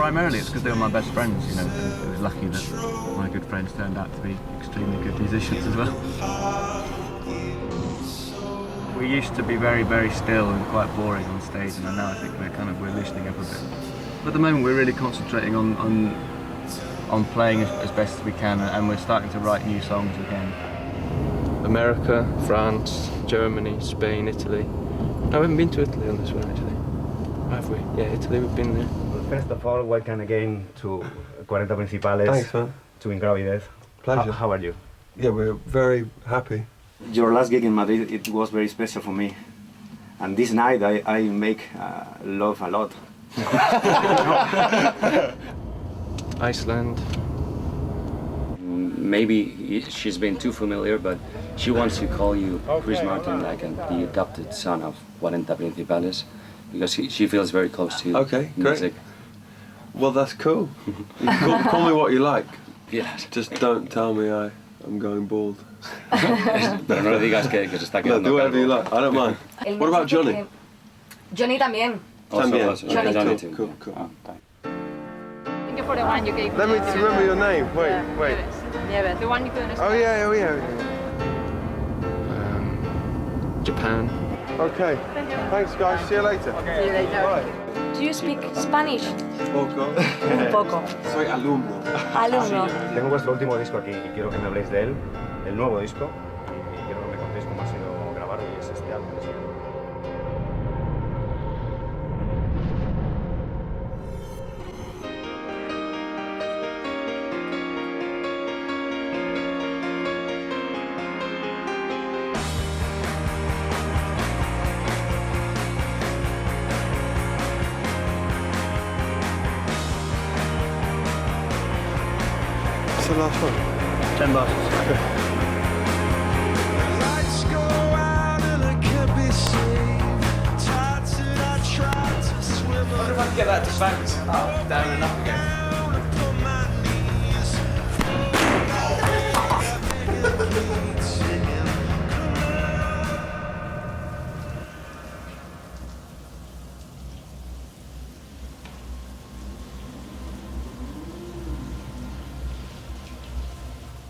primarily it's because they were my best friends, you know, and it was lucky that my good friends turned out to be extremely good musicians as well. We used to be very, very still and quite boring on stage, and now I think we're loosening up a bit. But at the moment we're really concentrating on playing as best as we can, and we're starting to write new songs again. America, France, Germany, Spain, Italy. No, we haven't been to Italy on this one actually. Have we? Yeah, Italy, we've been there. Well, first of all, welcome again to 40 Principales. Thanks, man. To Ingravidez. Pleasure. How are you? Yeah, we're very happy. Your last gig in Madrid, it was very special for me. And this night I make love a lot. Iceland. Maybe she's been too familiar, but she wants to call you Chris Martin, like the adopted son of 40 Principales, because she feels very close to music. Great. Well, that's cool. Call me what you like. Yeah. Just don't tell me I'm going bald. Pero no le digas que se está quedando. No, do whatever you like. I don't mind. What about Johnny? Johnny también. Also, Johnny too. Cool. Thank you for the one you gave me. Let me remember your name. Wait. Nieves. The one you couldn't Oh yeah. Japan. Okay. Thanks, guys. See you later. See you later. Bye. Do you speak Spanish? Poco. Un poco. Soy alumno. Alumno. Tengo vuestro último disco aquí y quiero que me habléis de él, el nuevo disco, y quiero que me contéis cómo ha sido grabarlo y es este álbum. What's the last one? 10 bucks. I wonder if I can get that to bounce up, down and up again.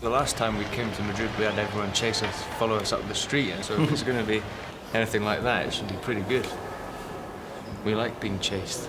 The last time we came to Madrid, we had everyone chase us, follow us up the street, and so if it's going to be anything like that, it should be pretty good. We like being chased.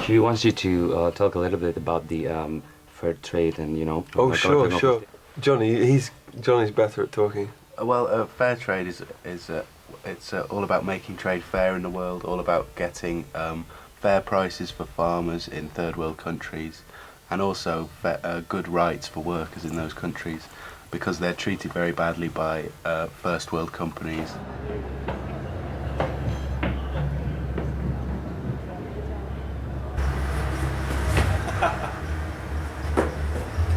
She wants you to talk a little bit about the fair trade and, you know. Oh, sure. Johnny's better at talking. Well, fair trade is all about making trade fair in the world, all about getting fair prices for farmers in third world countries, and also good rights for workers in those countries, because they're treated very badly by first world companies.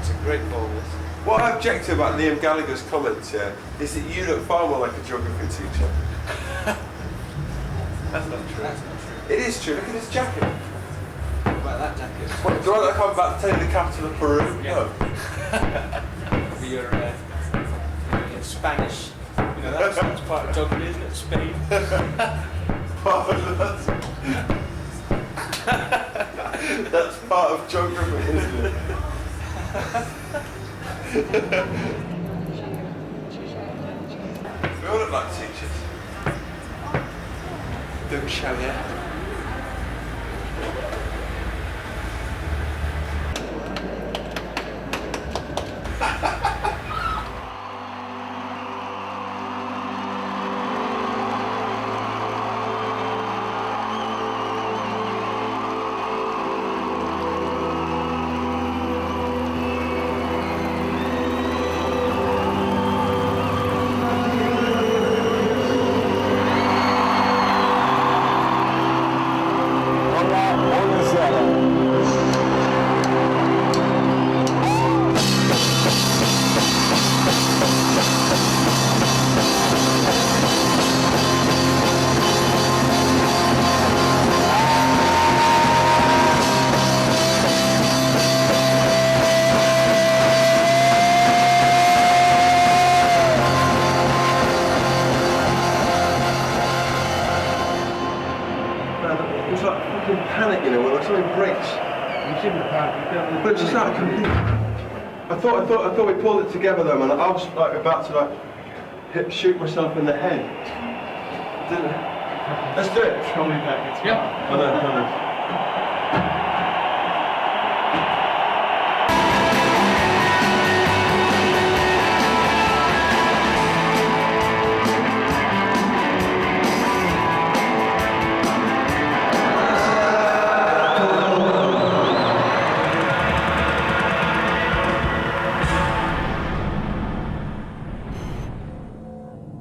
It's a great ball. What I object to about Liam Gallagher's comments here is that you look far more like a geography teacher. That's not true. It is true. Look at his jacket. What about that jacket? What, do I look like I'm about to tell you the capital of Peru? Yeah. For your Spanish. You know, that's part of geography, isn't it? Spain. That's part of geography, isn't it? We all look like teachers. Don't shout yet. panic, you know, when something breaks. You shouldn't have panicked. But it's just like, I thought we pulled it together though, man. I was like about to shoot myself in the head. Didn't I? Let's do it. Call me back. It's fine. I know.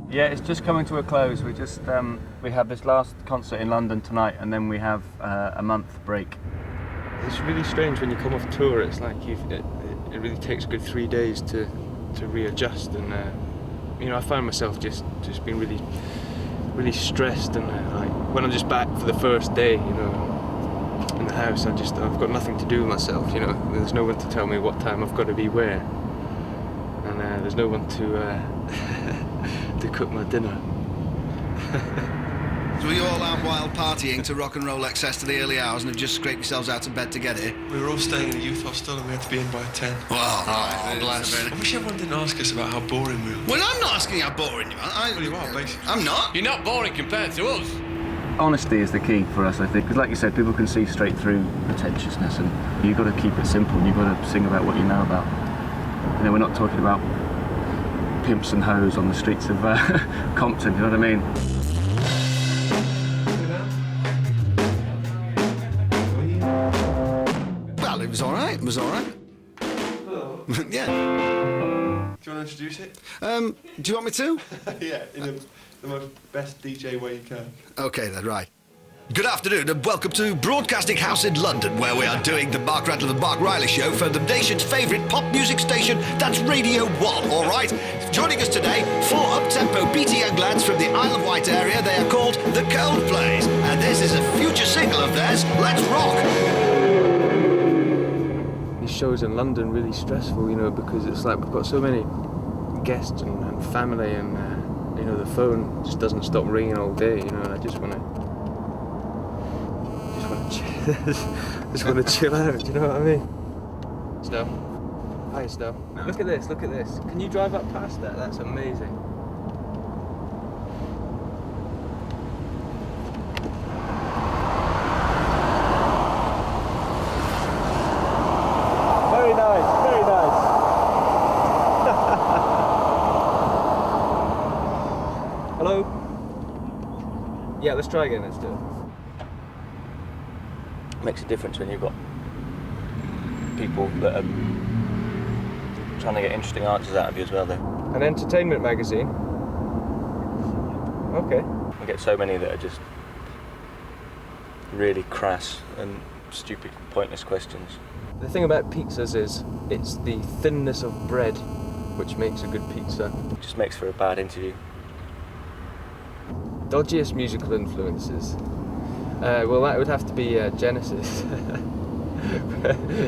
Yeah, it's just coming to a close. We just we have this last concert in London tonight, and then we have a month break. It's really strange when you come off tour. It's like it really takes a good 3 days to readjust, and you know, I find myself just being really stressed, and like when I'm just back for the first day, you know, in the house, I've got nothing to do with myself. You know, there's no one to tell me what time I've got to be where, and there's no one to cook my dinner. So were you all out wild partying to rock and roll excess to the early hours and have just scraped yourselves out of bed to get here? We were all staying in a youth hostel and we had to be in by 10. Well, right, bless. I wish everyone didn't ask us about how boring we were. Well, I'm not asking how boring you are. Well, you are, basically. I'm not. You're not boring compared to us. Honesty is the key for us, I think, because like you said, people can see straight through pretentiousness, and you've got to keep it simple, and you've got to sing about what you know about. You know, we're not talking about pimps and hoes on the streets of Compton, you know what I mean? Well, it was all right. It was all right. Yeah. Do you want to introduce it? Do you want me to? Yeah, in the most best DJ way you can. Okay, then, right. Good afternoon and welcome to Broadcasting House in London, where we are doing the Mark Rattle and Mark Riley show for the nation's favourite pop music station, that's Radio 1, all right? Joining us today, 4 up-tempo BT young lads from the Isle of Wight area. They are called the Coldplays, and this is a future single of theirs, Let's Rock! These shows in London really stressful, you know, because it's like we've got so many guests and family, and you know, the phone just doesn't stop ringing all day, you know, and I just want to chill out, do you know what I mean? Snow. Hi, Snow. No. Look at this, look at this. Can you drive up past that? That's amazing. Very nice, very nice. Hello? Yeah, let's try again, let's do it. Makes a difference when you've got people that are trying to get interesting answers out of you as well, though. An entertainment magazine? Okay. We get so many that are just really crass and stupid, pointless questions. The thing about pizzas is it's the thinness of bread which makes a good pizza. It just makes for a bad interview. Dodgiest musical influences? Well, that would have to be Genesis.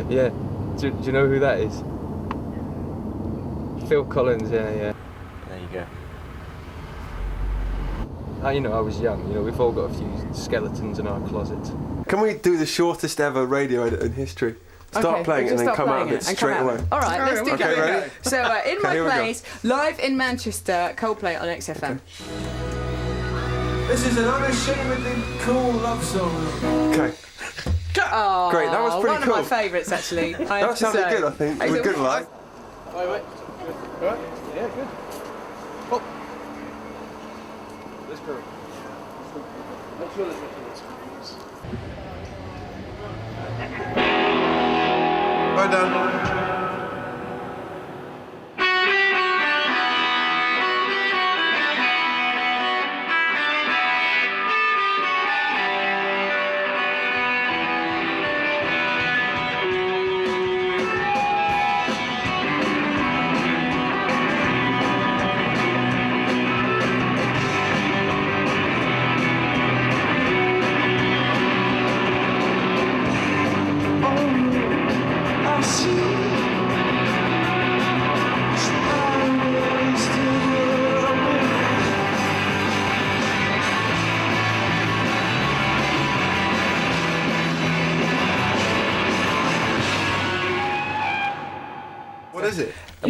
Yeah. Do you know who that is? Phil Collins, yeah. There you go. You know, I was young. You know, we've all got a few skeletons in our closet. Can we do the shortest ever radio edit in history? Start playing and then come out of it straight away. All right, let's do Okay, ready? So, In My here we go. Place, live in Manchester, Coldplay on XFM. This is an unashamedly cool love song. Okay. Oh, Great, that was pretty one cool. of my favourites, actually. That sounded good, I think. It was good, like. Wait. Alright? Yeah, good. Oh. Let's go. Make sure there's nothing else. Well done. I see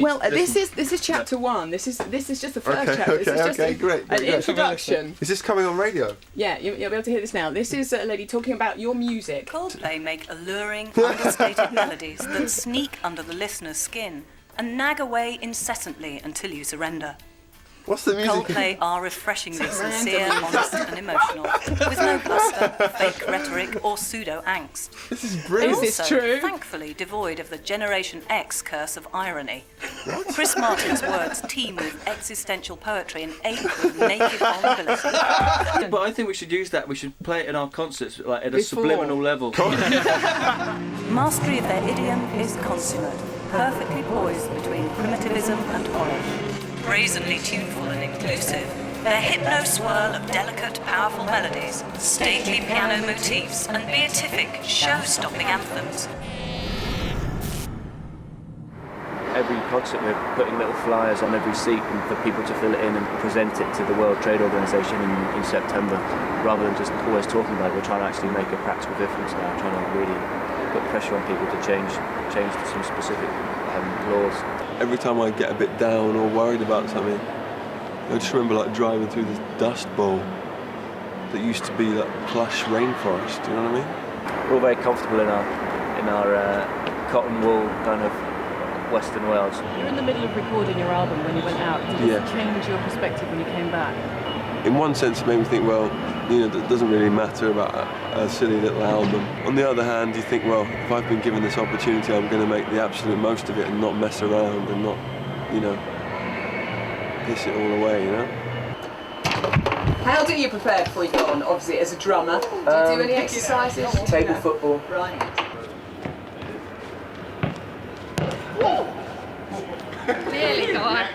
Well, this is chapter 1. This is just the first chapter. This is just great. an introduction. Is this coming on radio? Yeah, you'll be able to hear this now. This is a lady talking about your music. Coldplay make alluring, understated melodies that sneak under the listener's skin and nag away incessantly until you surrender. What's the music? Coldplay are refreshingly sincere, honest and emotional, with no bluster, fake rhetoric or pseudo-angst. This is brilliant. Is this Also, true? thankfully devoid of the Generation X curse of irony. Chris Martin's words teem with existential poetry and ache with naked vulnerability. But I think we should use that. We should play it in our concerts, like at a Before. subliminal level. Mastery of their idiom is consummate, perfectly poised between primitivism and polish. Brazenly tuneful and inclusive, their hypno-swirl of delicate, powerful melodies, stately piano motifs, and beatific, show-stopping anthems. Every concert we're putting little flyers on every seat and for people to fill it in and present it to the World Trade Organization in September, rather than just always talking about it. We're trying to actually make a practical difference now, trying to really put pressure on people to change some specific laws. Every time I get a bit down or worried about something, I just remember like driving through this dust bowl that used to be that plush rainforest. Do you know what I mean? We're all very comfortable in our cotton wool kind of Western Wales. You're in the middle of recording your album when you went out. Did it change your perspective when you came back? In one sense, it made me think, well, it doesn't really matter about a silly little album. On the other hand, you think, well, if I've been given this opportunity, I'm going to make the absolute most of it and not mess around and not, piss it all away, How do you prepare before you go on, obviously, as a drummer? Do you do any exercises? Table football. Right. Really, go on.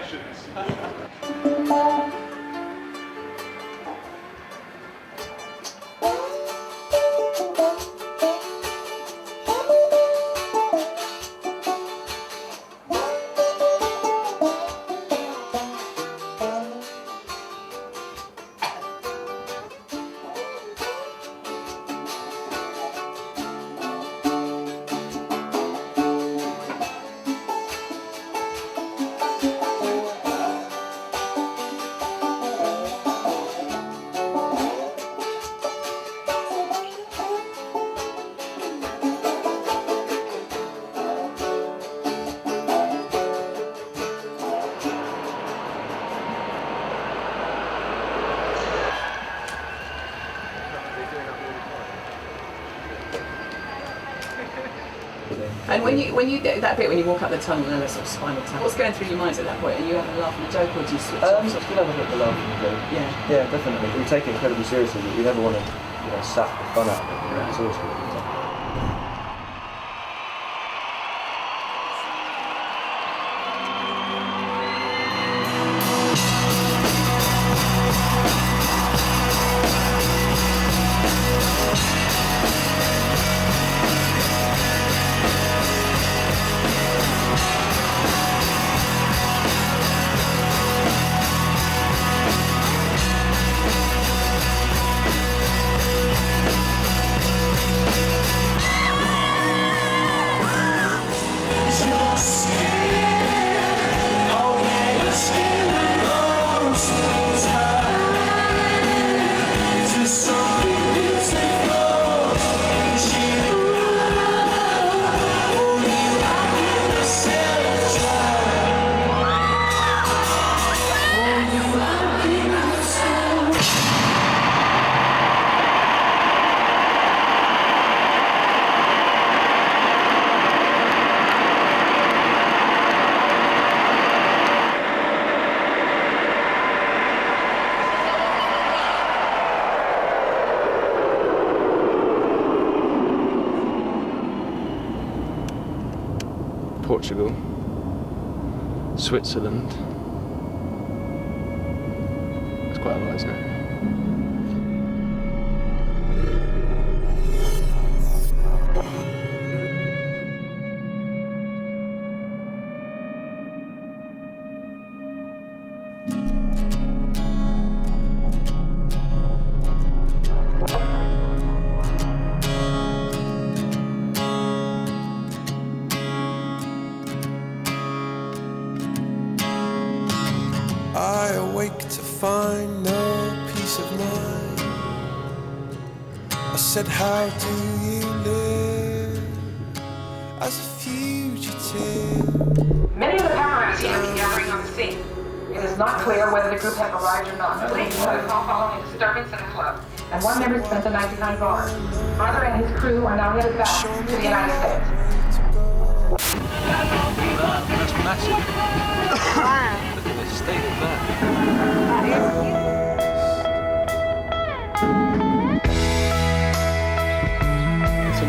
And when you that bit when you walk up the tunnel and sort of spinal tap, what's going through your minds at that point? Are you having a laugh and a joke, or do you switch off? Still have a bit of a laugh and a joke. Yeah, definitely. We take it incredibly seriously. We never want to, sap the fun out of it. It's always good. Portugal, Switzerland. It's quite a lot, isn't it? lie awake to find no peace of mind. I said, how do you live as a fugitive? Many of the paparazzi have been gathering on the scene. It is not clear whether the group have arrived or not. Police got a call following a disturbance in the club, and one member spent the night behind bars. Father and his crew are now headed back to the United States. That's massive. Wow. Look at the state of that. It's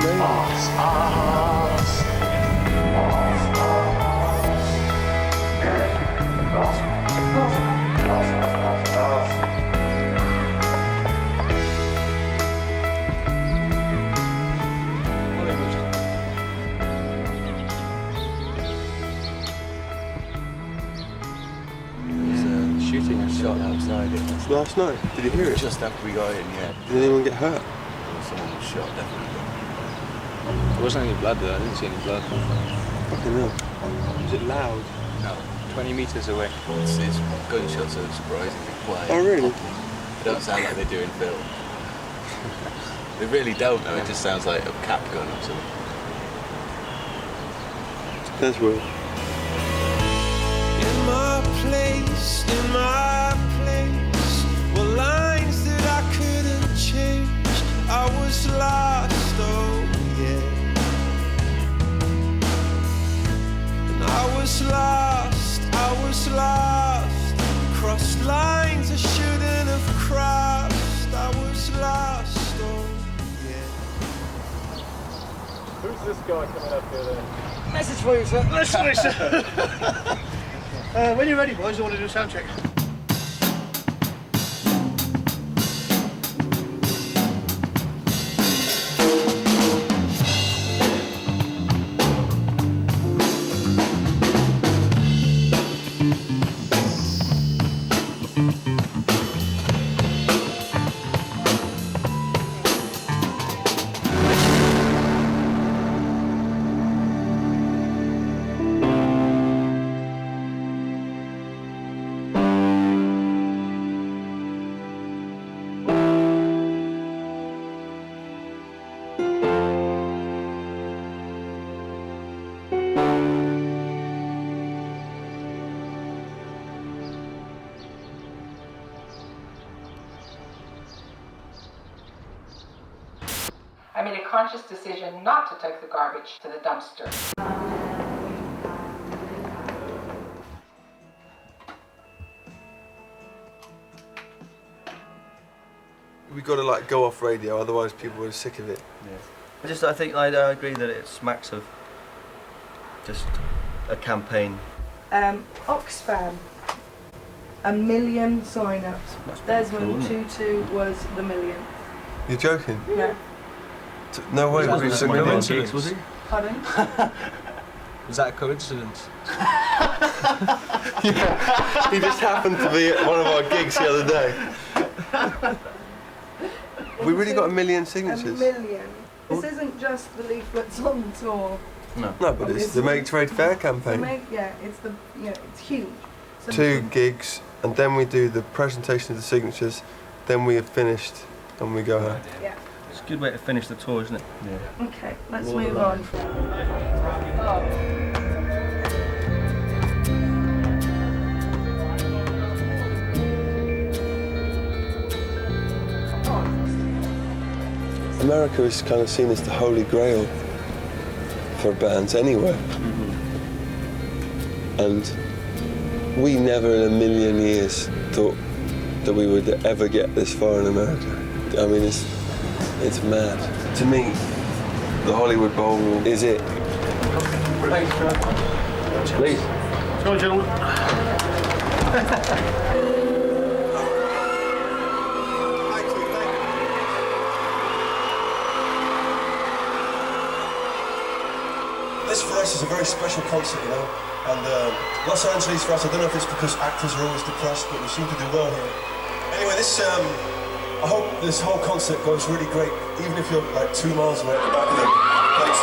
Shooting a shot outside it. Last night? Did you hear it? Just after we got in, yeah. Did anyone get hurt? Someone was shot, definitely. There wasn't any blood there. I didn't see any blood. Fucking hell. Was it loud? No. 20 metres away. It's gunshots are surprisingly quiet. Oh, really? They don't sound like they do in film. They really don't, though. It just sounds like a cap gun or something. That's weird. In my place were lines that I couldn't change. I was lost, oh yeah. And I was lost. Crossed lines I shouldn't have crossed. I was lost, oh yeah. Who's this guy coming up here then? Message for you, sir. Listen, sir. When you're ready, boys, I want to do a sound check. I made a conscious decision not to take the garbage to the dumpster. We got to like go off radio, otherwise people are sick of it. Yeah. I think I agree that it smacks of just a campaign. Oxfam, 1 million sign-ups. Desmond Tutu was the million. You're joking? No. No way. Was Was that it a a coincidence? was he? Pardon? Was that a coincidence? Yeah. He just happened to be at one of our gigs the other day. We really got 1 million signatures. 1 million. This isn't just the leaflets on tour. No, but it's the Make Trade Fair campaign. It's huge. So 2 gigs, and then we do the presentation of the signatures, then we have finished and we go home. Yeah. It's a good way to finish the tour, isn't it? Yeah. Okay, let's move on. America is kind of seen as the holy grail for bands anywhere. And we never in a million years thought that we would ever get this far in America. I mean, it's mad. To me, the Hollywood Bowl is it. Please. Come on, gentlemen. This for us is a very special concert, you know. And Los Angeles for us, I don't know if it's because actors are always depressed, but we seem to do well here. Anyway, I hope this whole concert goes really great, even if you're like 2 miles away at the back of the place.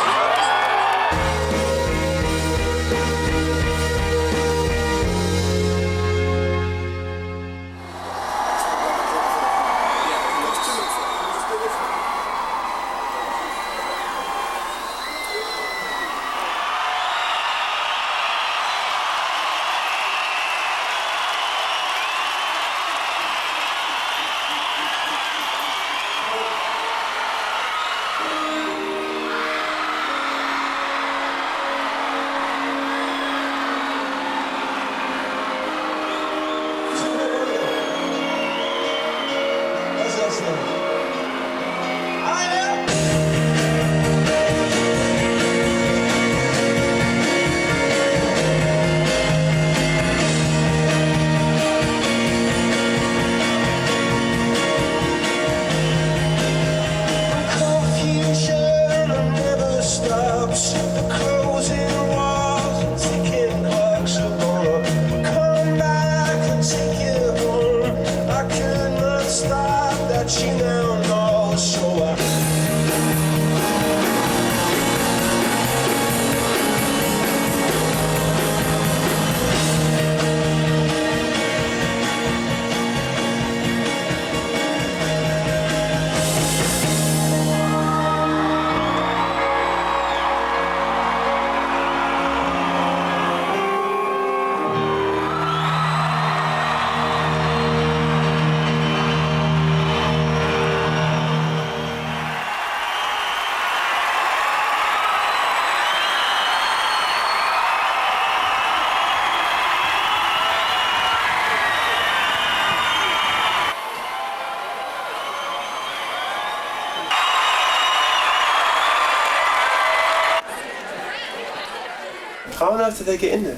How on earth did they get in there?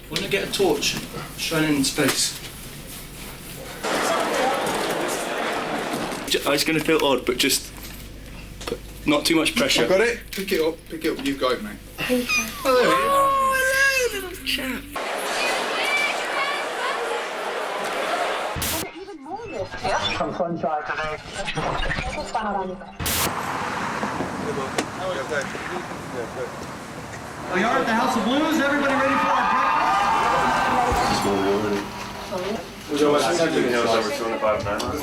Why don't I get a torch, shining in space? It's going to feel odd, but just not too much pressure. I got it. Pick it up. You got it, mate. Oh, hello, little chap. From Sunshine today. This is panoramica. We are at the House of Blues. Everybody ready for our breakfast?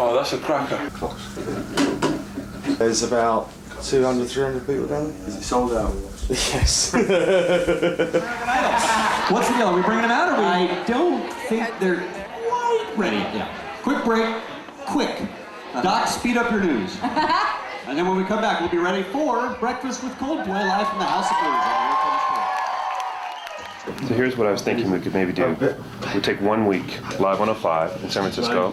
Oh, that's a cracker. There's about 200, 300 people down there. Is it sold out? Yes. What's the deal? Are we bringing them out or I don't think they're quite ready. Yeah. Quick break. Quick. Doc, speed up your news. And then when we come back, we'll be ready for Breakfast with Coldplay live from the House of Blues. So here's what I was thinking we could maybe do. We'd take 1 week, Live 105 in San Francisco,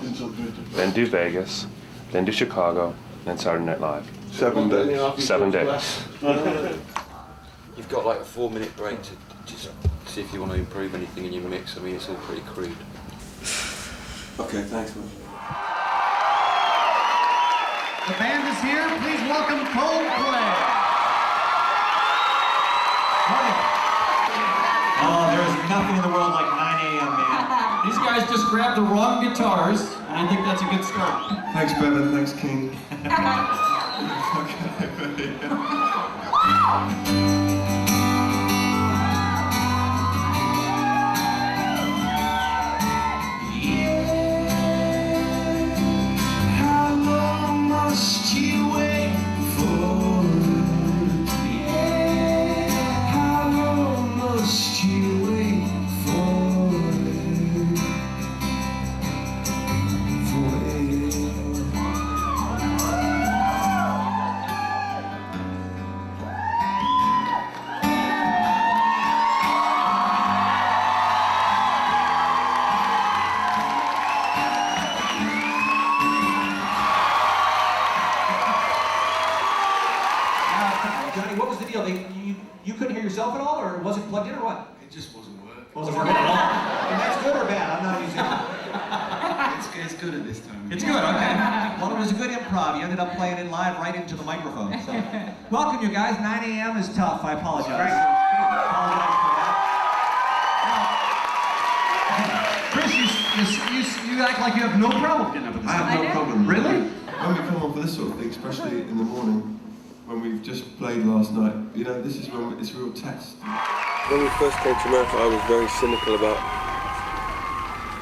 then do Vegas, then do Chicago, then Saturday Night Live. 7 days. 7 days. You've got like a 4-minute break to just see if you want to improve anything in your mix. I mean, it's all pretty crude. Okay, thanks, man. The band is here. Please welcome Coldplay. Oh, there is nothing in the world like 9 a.m., man. These guys just grabbed the wrong guitars, and I think that's a good start. Thanks, Bevan. Thanks, King. How long must you wait for? How long must you wait for? Johnny, what was the deal? You couldn't hear yourself at all, or was it plugged in, or what? It just wasn't working. Wasn't working at all. And that's good or bad? I'm not using it. It's good at this time. It's good, okay. Well, it was a good improv. You ended up playing it live right into the microphone. So, welcome, you guys. 9 a.m. is tough. I apologize. Apologize for that. Chris, you act like you have no problem getting up at this I time. have no problem. Really? When we come on for this sort of thing, especially in the morning, when we've just played last night, you know, this is when it's a real test. When we first came to America, I was very cynical about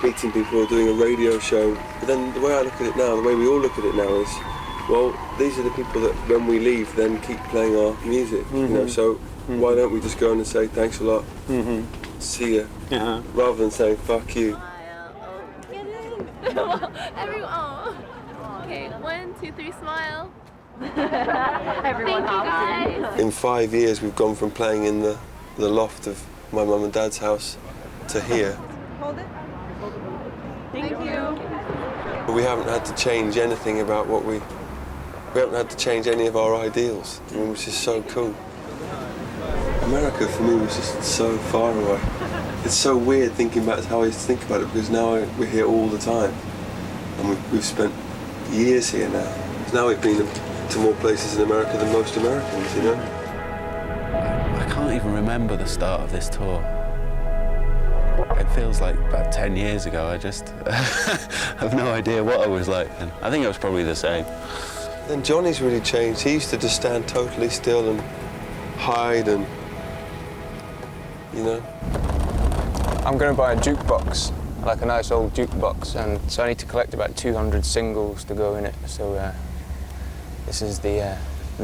meeting people or doing a radio show. But then the way I look at it now, the way we all look at it now is, well, these are the people that when we leave then keep playing our music, you know, so why don't we just go in and say thanks a lot, see ya, rather than saying fuck you. Everyone. Oh. Okay, 1, 2, 3, smile. Everyone. Thank you guys. In 5 years, we've gone from playing in the loft of my mum and dad's house to here. Hold it. Thank you. But we haven't had to change anything about what we haven't had to change any of our ideals, I mean, which is so cool. America for me was just so far away. It's so weird thinking about how I used to think about it, because now we're here all the time, and we've spent years here now. Now we've been to more places in America than most Americans, you know? I can't even remember the start of this tour. It feels like about 10 years ago. I just have no idea what I was like then. I think I was probably the same. Then Johnny's really changed. He used to just stand totally still and hide and, you know. I'm going to buy a jukebox, like a nice old jukebox, and so I need to collect about 200 singles to go in it. So this is the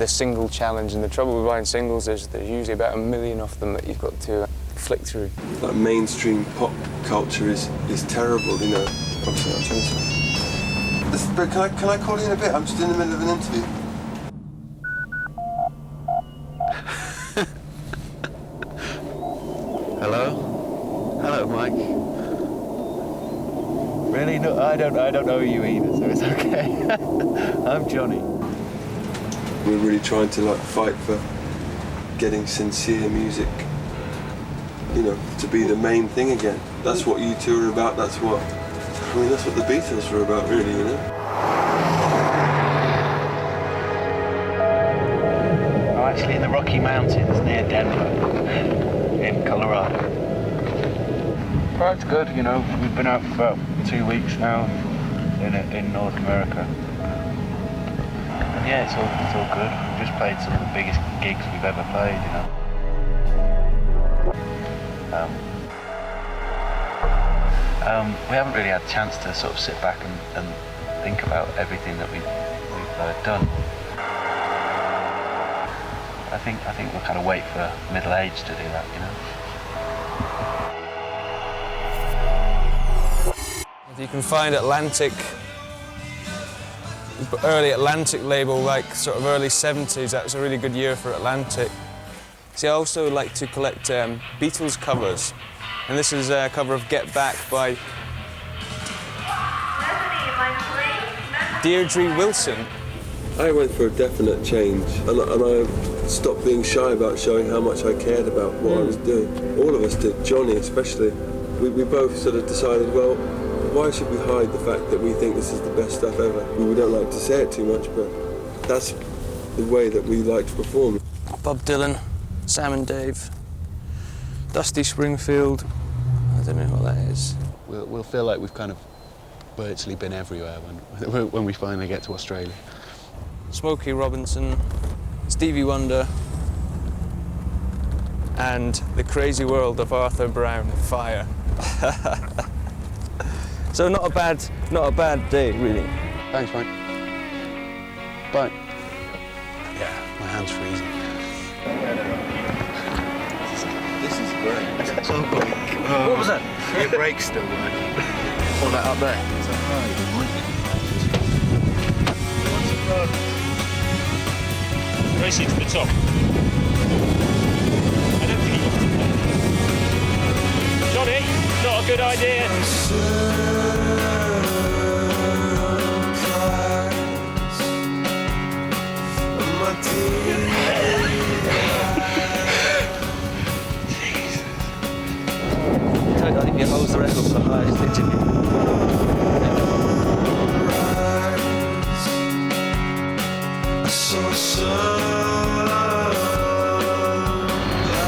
single challenge, and the trouble with buying singles is there's usually about 1 million of them that you've got to flick through. Like mainstream pop culture is terrible, you know. But can I call you in a bit? I'm just in the middle of an interview. Hello? Hello, Mike. Really? No, I don't know you either, so it's okay. I'm Johnny. We're really trying to like fight for getting sincere music, you know, to be the main thing again. That's what U2 are about. That's what the Beatles were about, really, you know. I'm actually in the Rocky Mountains near Denver, in Colorado. Well, it's good, you know. We've been out for about 2 weeks now in North America. And yeah, it's all good. We've just played some of the biggest gigs we've ever played, you know. We haven't really had a chance to sort of sit back and think about everything that we've done. I think we'll kind of wait for middle age to do that, you know. If you can find Atlantic, early Atlantic label, like sort of early 70s, that's a really good year for Atlantic. See, I also like to collect Beatles covers, and this is a cover of Get Back by Deirdre Wilson. I went for a definite change, and I stopped being shy about showing how much I cared about what I was doing. All of us did, Johnny especially. We both sort of decided, well, why should we hide the fact that we think this is the best stuff ever? We don't like to say it too much, but that's the way that we like to perform. Bob Dylan, Sam and Dave, Dusty Springfield, I don't know what that is. We'll feel like we've kind of virtually been everywhere when we finally get to Australia. Smokey Robinson, Stevie Wonder, and The Crazy World of Arthur Brown, Fire. So not a bad day, really. Thanks, mate. Bye. Yeah, my hand's freezing. This is great. So good. What was that? Your brake's still working. All that up there. Racing to the top. I don't think he wants to play. Johnny, not a good idea. I think he holds the record for the highest interview.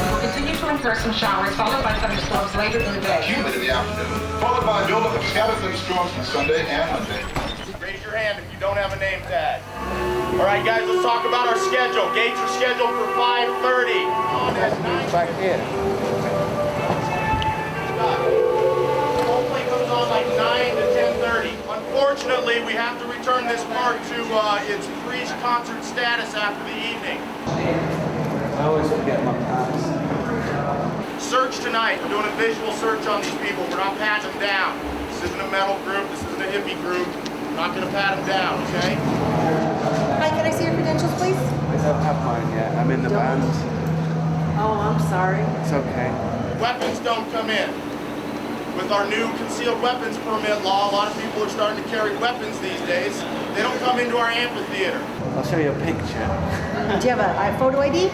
We'll continue to insert some showers, followed by thunderstorms later in the day. Humid in the afternoon, followed by a buildup of scattered thunderstorms on Sunday and Monday. Raise your hand if you don't have a name tag. All right, guys, let's talk about our schedule. Gates are scheduled for 5:30. Back here. Coldplay comes on like 9 to 10:30. Unfortunately, we have to return this park to its pre-concert status after the evening. I always forget my pass. Search tonight. We're doing a visual search on these people. We're not patting them down. This isn't a metal group. This isn't a hippie group. We're not going to pat them down, okay? Hi, can I see your credentials, please? I don't have mine yet. I'm in the band. Oh, I'm sorry. It's okay. Weapons don't come in. With our new concealed weapons permit law, a lot of people are starting to carry weapons these days. They don't come into our amphitheater. I'll show you a picture. Do you have a photo ID?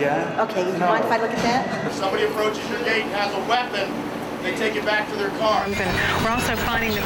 Yeah. Okay, you mind if I look at that? If somebody approaches your gate and has a weapon, they take it back to their car. We're also finding the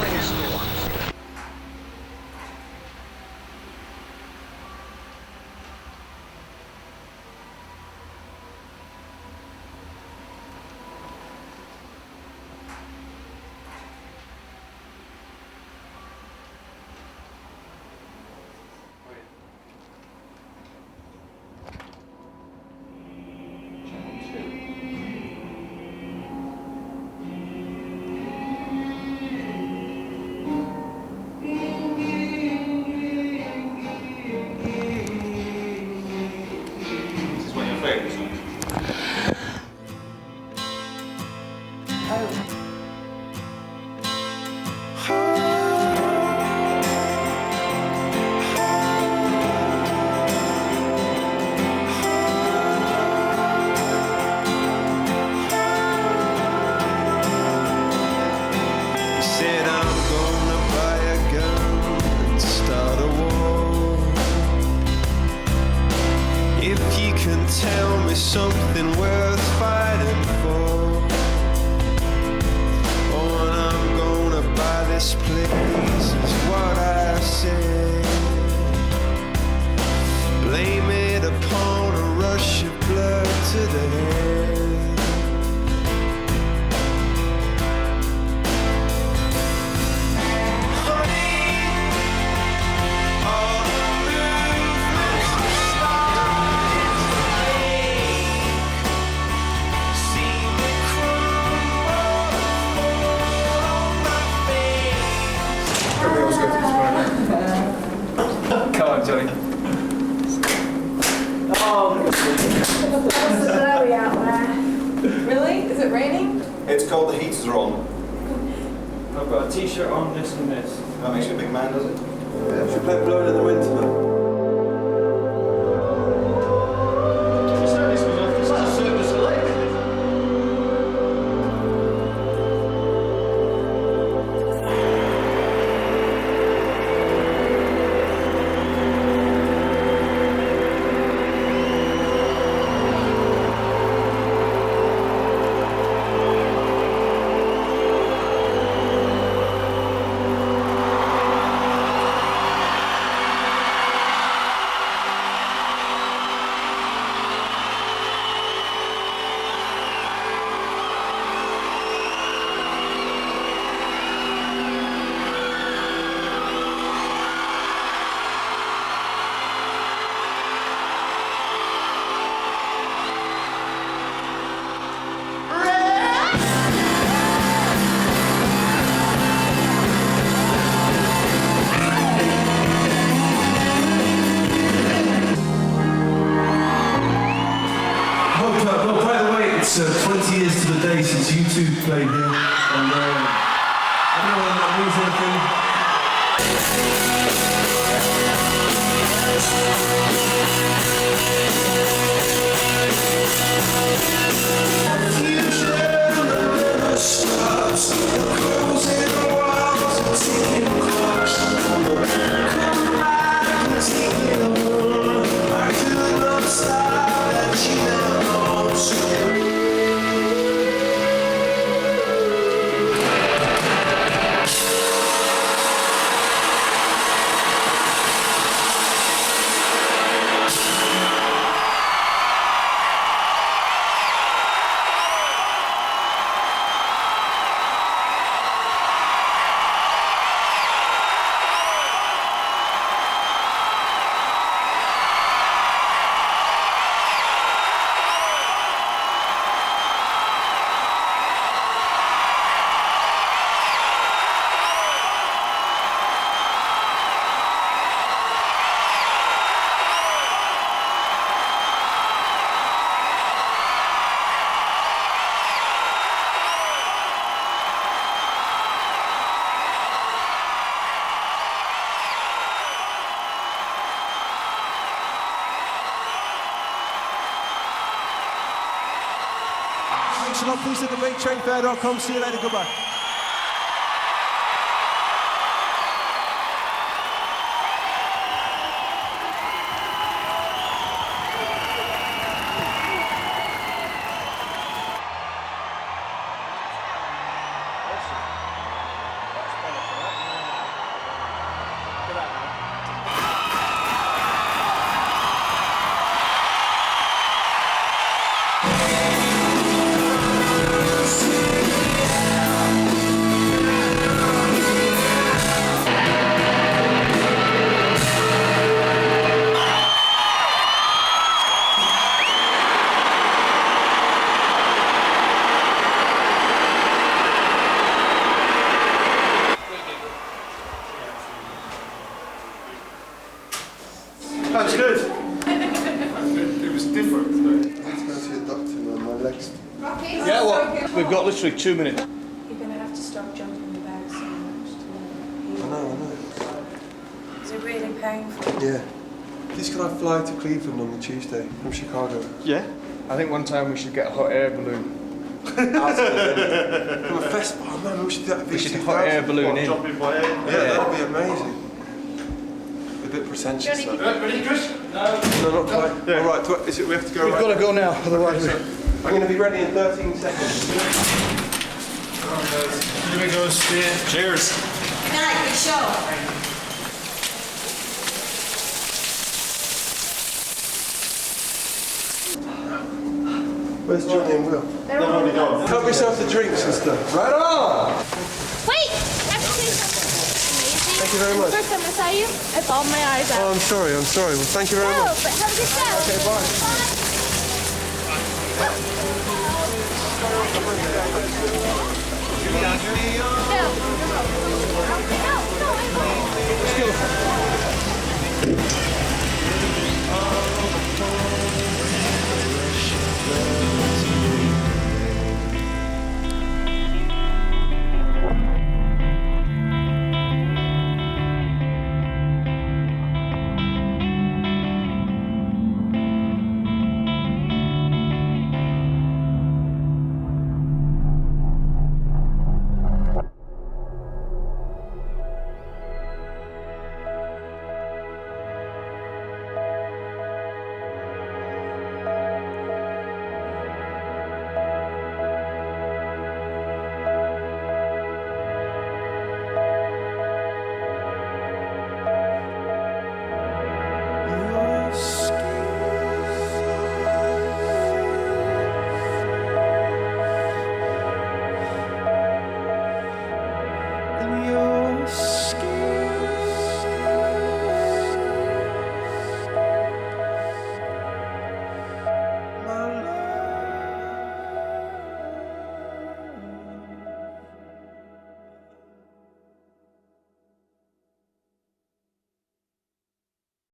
tell me something worth fighting for. Oh, and I'm gonna buy this place, is what I say. Blame it upon a rush of blood to the head. Come on, Johnny. Oh, it's early out there. Really? Is it raining? It's cold, the heaters are on. I've got a t-shirt on, this and this. That makes you a big man, does it? Yeah, we should play Blowing in the Winter, man. Well, by the way, it's 20 years to the day since you two played here, and I don't know whether that means anything. Thanks a lot. Please at the ratetrainfair.com. See you later. Goodbye. week, 2 minutes. You're going to have to stop jumping the bag so much to I know. Is it really painful? Yeah. Please could I fly to Cleveland on the Tuesday from Chicago? Yeah. I think one time we should get a hot air balloon. From a festival. Oh man, we should do that. We should hot air balloon in. Yeah, that'd be amazing. A bit pretentious. Ready, Chris? No, not quite. Yeah. All right, is it, we have to go. We've got to go now, otherwise. Okay, so I'm going to be ready in 13 seconds. Here we go, Stan. Cheers. Good night, good show. Where's Johnny and Will? They're already gone. Help yourself to drinks and stuff. Right on! Wait! I have to say something. Thank you very much. First time I saw you, I bawled my eyes out. Oh, I'm sorry. Well, thank you very No, much. but have a good show. Okay, bye. Bye.